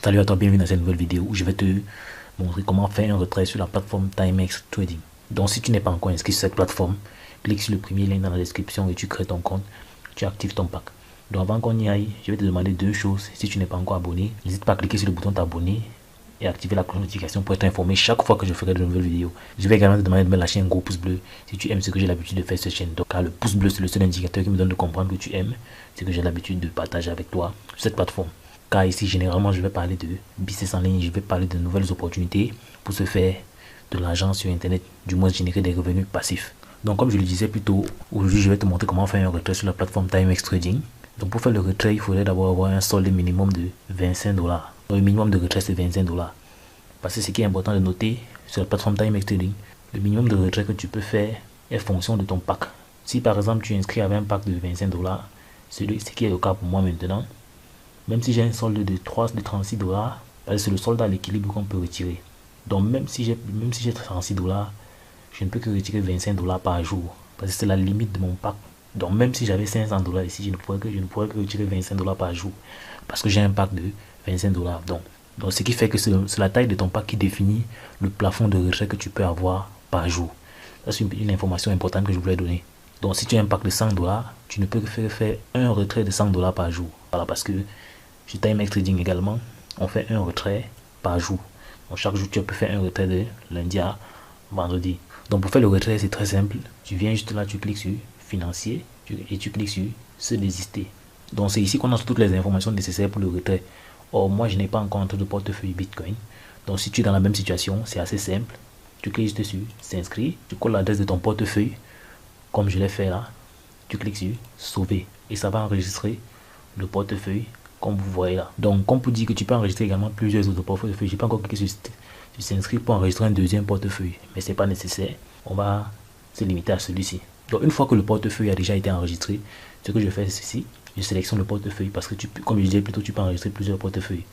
Salut à toi, bienvenue dans cette nouvelle vidéo où je vais te montrer comment faire un retrait sur la plateforme Timex Trading. Donc si tu n'es pas encore inscrit sur cette plateforme, clique sur le premier lien dans la description et tu crées ton compte, tu actives ton pack. Donc avant qu'on y aille, je vais te demander deux choses. Si tu n'es pas encore abonné, n'hésite pas à cliquer sur le bouton t'abonner et activer la cloche de notification pour être informé chaque fois que je ferai de nouvelles vidéos. Je vais également te demander de me lâcher un gros pouce bleu si tu aimes ce que j'ai l'habitude de faire sur cette chaîne. Donc car le pouce bleu c'est le seul indicateur qui me donne de comprendre que tu aimes ce que j'ai l'habitude de partager avec toi sur cette plateforme. Car ici généralement je vais parler de business en ligne, je vais parler de nouvelles opportunités pour se faire de l'argent sur internet, du moins générer des revenus passifs. Donc comme je le disais plus tôt, aujourd'hui je vais te montrer comment faire un retrait sur la plateforme Timex Trading. Donc pour faire le retrait, il faudrait d'abord avoir un solde minimum de 25 $. Donc le minimum de retrait c'est 25 $. Parce que ce qui est important de noter sur la plateforme Timex Trading, le minimum de retrait que tu peux faire est fonction de ton pack. Si par exemple tu inscris avec un pack de 25 $, ce qui est le cas pour moi maintenant, même si j'ai un solde de 36 $, c'est le solde à l'équilibre qu'on peut retirer. Donc même si j'ai 36 $, je ne peux que retirer 25 $ par jour. Parce que c'est la limite de mon pack. Donc même si j'avais 500 $ ici, je ne pourrais que retirer 25 $ par jour. Parce que j'ai un pack de 25 $. Donc ce qui fait que c'est la taille de ton pack qui définit le plafond de retrait que tu peux avoir par jour. Ça c'est une information importante que je voulais donner. Donc si tu as un pack de 100 $, tu ne peux que faire un retrait de 100 $ par jour. Voilà, parce que sur Timex Trading également, on fait un retrait par jour. Donc chaque jour, tu peux faire un retrait de lundi à vendredi. Donc pour faire le retrait, c'est très simple. Tu viens juste là, tu cliques sur financier et tu cliques sur se désister. Donc c'est ici qu'on a toutes les informations nécessaires pour le retrait. Or moi, je n'ai pas encore entré de portefeuille Bitcoin. Donc si tu es dans la même situation, c'est assez simple. Tu cliques juste sur s'inscrire, tu colles l'adresse de ton portefeuille, comme je l'ai fait là. Tu cliques sur sauver et ça va enregistrer le portefeuille comme vous voyez là. Donc comme pour dire que tu peux enregistrer également plusieurs autres portefeuilles, j'ai pas encore cliqué sur s'inscrire pour enregistrer un deuxième portefeuille, mais c'est pas nécessaire. On va se limiter à celui-ci. Donc une fois que le portefeuille a déjà été enregistré, ce que je fais c'est ceci, je sélectionne le portefeuille parce que comme je disais plutôt, tu peux enregistrer plusieurs portefeuilles.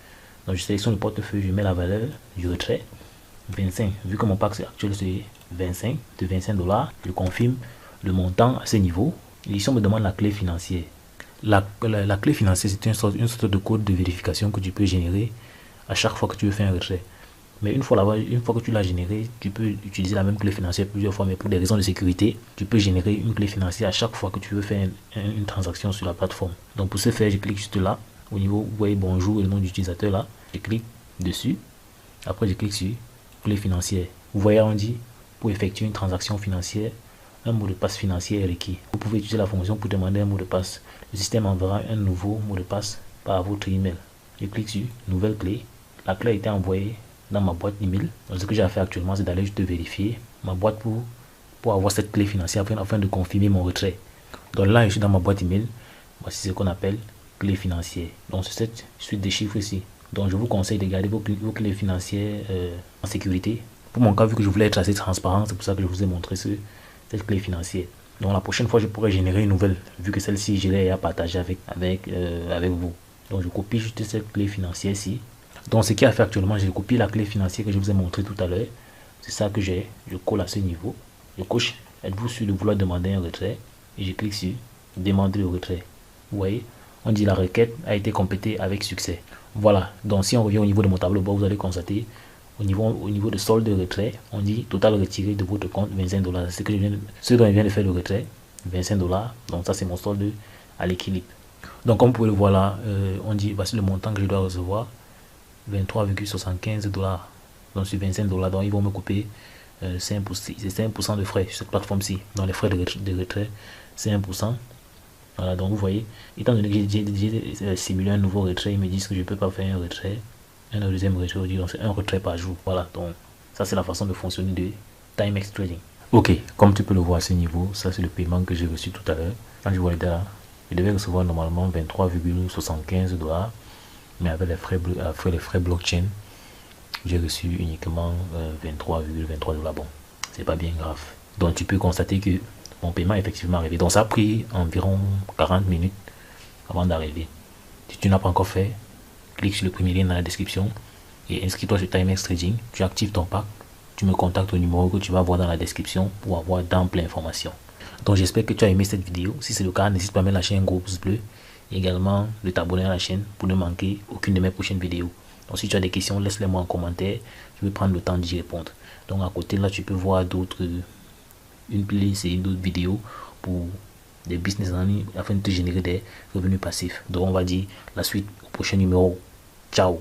Donc je sélectionne le portefeuille, je mets la valeur du retrait 25. Vu que mon pack actuel c'est 25 $, je confirme le montant à ce niveau. Et ici on me demande la clé financière. La clé financière, c'est une sorte de code de vérification que tu peux générer à chaque fois que tu veux faire un retrait. Mais une fois que tu l'as généré, tu peux utiliser la même clé financière plusieurs fois, mais pour des raisons de sécurité, tu peux générer une clé financière à chaque fois que tu veux faire une transaction sur la plateforme. Donc pour ce faire, je clique juste là, au niveau, vous voyez bonjour et le nom d'utilisateur là, je clique dessus. Après, je clique sur clé financière. Vous voyez, on dit pour effectuer une transaction financière, un mot de passe financier est requis. Vous pouvez utiliser la fonction pour demander un mot de passe. Le système enverra un nouveau mot de passe par votre email. Je clique sur nouvelle clé. La clé a été envoyée dans ma boîte email. Donc ce que j'ai à faire actuellement, c'est d'aller juste vérifier ma boîte pour avoir cette clé financière afin de confirmer mon retrait. Donc là, je suis dans ma boîte email. Voici ce qu'on appelle clé financière. Donc c'est cette suite de chiffres ici. Donc je vous conseille de garder vos clés financières en sécurité. Pour mon cas, vu que je voulais être assez transparent, c'est pour ça que je vous ai montré cette clé financière. Donc la prochaine fois, je pourrais générer une nouvelle, vu que celle-ci, je l'ai à partager avec vous. Donc je copie juste cette clé financière ici. Donc ce qu'il y a fait actuellement, j'ai copié la clé financière que je vous ai montré tout à l'heure. C'est ça que j'ai. Je colle à ce niveau. Je coche, êtes-vous sûr de vouloir demander un retrait? Et je clique sur demander le retrait. Vous voyez, on dit la requête a été complétée avec succès. Voilà, donc si on revient au niveau de mon tableau bord, vous allez constater au niveau de solde de retrait, on dit total retiré de votre compte 25 $. C'est ce dont je viens de faire le retrait, 25 $. Donc ça c'est mon solde à l'équilibre. Donc comme vous pouvez le voir là, on dit voici le montant que je dois recevoir, 23,75 $. Donc sur 25 $, donc ils vont me couper 5% de frais sur cette plateforme-ci. Dans les frais de retrait, c'est 1%. Voilà, donc vous voyez, étant donné que j'ai simulé un nouveau retrait, ils me disent que je ne peux pas faire un retrait. Un deuxième retrait, donc c'est un retrait par jour. Voilà, donc ça c'est la façon de fonctionner de Timex Trading. Ok, comme tu peux le voir à ce niveau, ça c'est le paiement que j'ai reçu tout à l'heure. Quand je vois là, je devais recevoir normalement 23,75 $, mais avec les frais blockchain, j'ai reçu uniquement 23,23 $. Bon, c'est pas bien grave. Donc tu peux constater que mon paiement est effectivement arrivé. Donc ça a pris environ 40 minutes avant d'arriver. Si tu n'as pas encore fait, clique sur le premier lien dans la description et inscris-toi sur Timex Trading. Tu actives ton pack. Tu me contactes au numéro que tu vas voir dans la description pour avoir d'amples informations. Donc j'espère que tu as aimé cette vidéo. Si c'est le cas, n'hésite pas à me lâcher un gros pouce bleu et également de t'abonner à la chaîne pour ne manquer aucune de mes prochaines vidéos. Donc si tu as des questions, laisse-les moi en commentaire, je vais prendre le temps d'y répondre. Donc à côté là, tu peux voir d'autres, une playlist et d'autres vidéos pour des business en ligne afin de te générer des revenus passifs. Donc on va dire la suite au prochain numéro. Ciao.